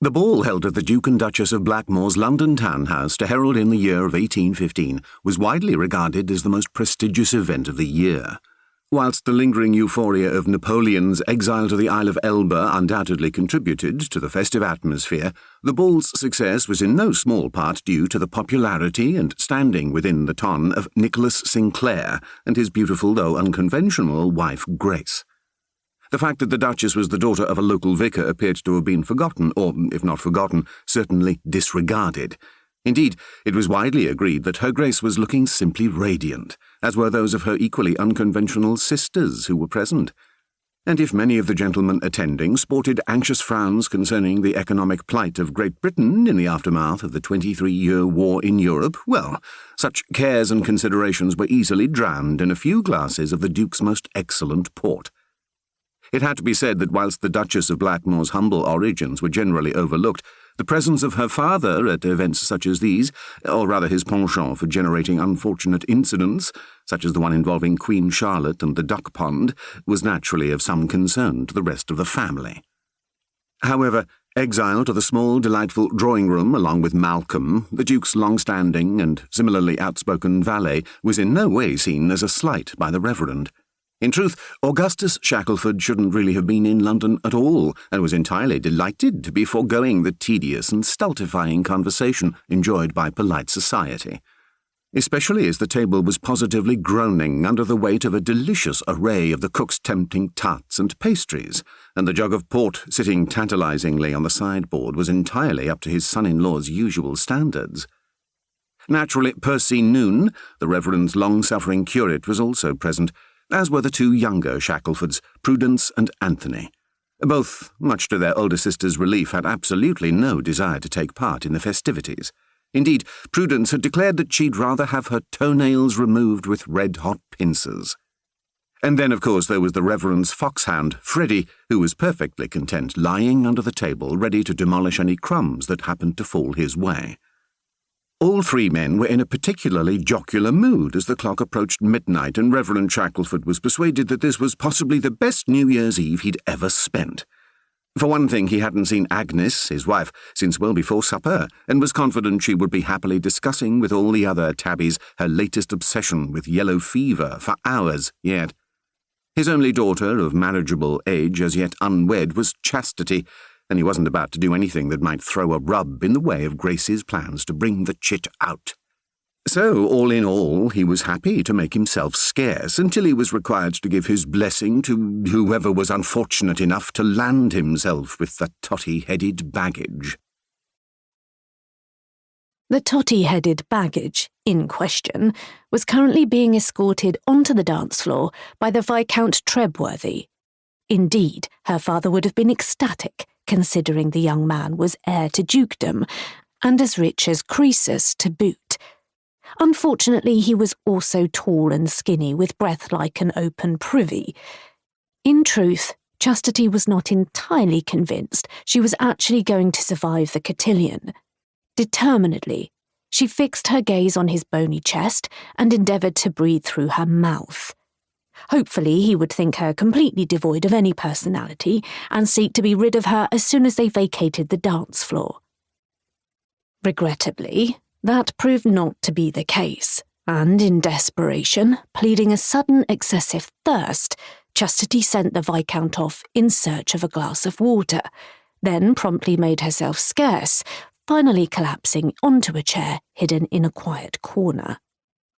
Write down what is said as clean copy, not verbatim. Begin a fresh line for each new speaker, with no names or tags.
The ball held at the Duke and Duchess of Blackmore's London townhouse to herald in the year of 1815 was widely regarded as the most prestigious event of the year. Whilst the lingering euphoria of Napoleon's exile to the Isle of Elba undoubtedly contributed to the festive atmosphere, the ball's success was in no small part due to the popularity and standing within the ton of Nicholas Sinclair and his beautiful though unconventional wife Grace. The fact that the Duchess was the daughter of a local vicar appeared to have been forgotten, or, if not forgotten, certainly disregarded. Indeed, it was widely agreed that Her Grace was looking simply radiant, as were those of her equally unconventional sisters who were present. And if many of the gentlemen attending sported anxious frowns concerning the economic plight of Great Britain in the aftermath of the 23-year war in Europe, well, such cares and considerations were easily drowned in a few glasses of the Duke's most excellent port. It had to be said that whilst the Duchess of Blackmore's humble origins were generally overlooked, the presence of her father at events such as these, or rather his penchant for generating unfortunate incidents, such as the one involving Queen Charlotte and the duck pond, was naturally of some concern to the rest of the family. However, exiled to the small, delightful drawing-room along with Malcolm, the Duke's long-standing and similarly outspoken valet was in no way seen as a slight by the Reverend. In truth, Augustus Shackleford shouldn't really have been in London at all, and was entirely delighted to be foregoing the tedious and stultifying conversation enjoyed by polite society, especially as the table was positively groaning under the weight of a delicious array of the cook's tempting tarts and pastries, and the jug of port sitting tantalizingly on the sideboard was entirely up to his son-in-law's usual standards. Naturally, Percy Noon, the Reverend's long-suffering curate, was also present, as were the two younger Shacklefords, Prudence and Anthony. Both, much to their older sister's relief, had absolutely no desire to take part in the festivities. Indeed, Prudence had declared that she'd rather have her toenails removed with red-hot pincers. And then, of course, there was the Reverend's foxhound, Freddie, who was perfectly content lying under the table, ready to demolish any crumbs that happened to fall his way. All three men were in a particularly jocular mood as the clock approached midnight, and Reverend Shackleford was persuaded that this was possibly the best New Year's Eve he'd ever spent. For one thing, he hadn't seen Agnes, his wife, since well before supper, and was confident she would be happily discussing with all the other tabbies her latest obsession with yellow fever for hours yet. His only daughter, of marriageable age, as yet unwed, was Chastity, and he wasn't about to do anything that might throw a rub in the way of Grace's plans to bring the chit out. So, all in all, he was happy to make himself scarce until he was required to give his blessing to whoever was unfortunate enough to land himself with the totty-headed baggage.
The totty-headed baggage, in question, was currently being escorted onto the dance floor by the Viscount Trebworthy. Indeed, her father would have been ecstatic, considering the young man was heir to dukedom, and as rich as Croesus to boot. Unfortunately, he was also tall and skinny, with breath like an open privy. In truth, Chastity was not entirely convinced she was actually going to survive the cotillion. Determinedly, she fixed her gaze on his bony chest and endeavoured to breathe through her mouth. Hopefully he would think her completely devoid of any personality and seek to be rid of her as soon as they vacated the dance floor. Regrettably, that proved not to be the case, and in desperation, pleading a sudden excessive thirst, Chastity sent the Viscount off in search of a glass of water, then promptly made herself scarce, finally collapsing onto a chair hidden in a quiet corner.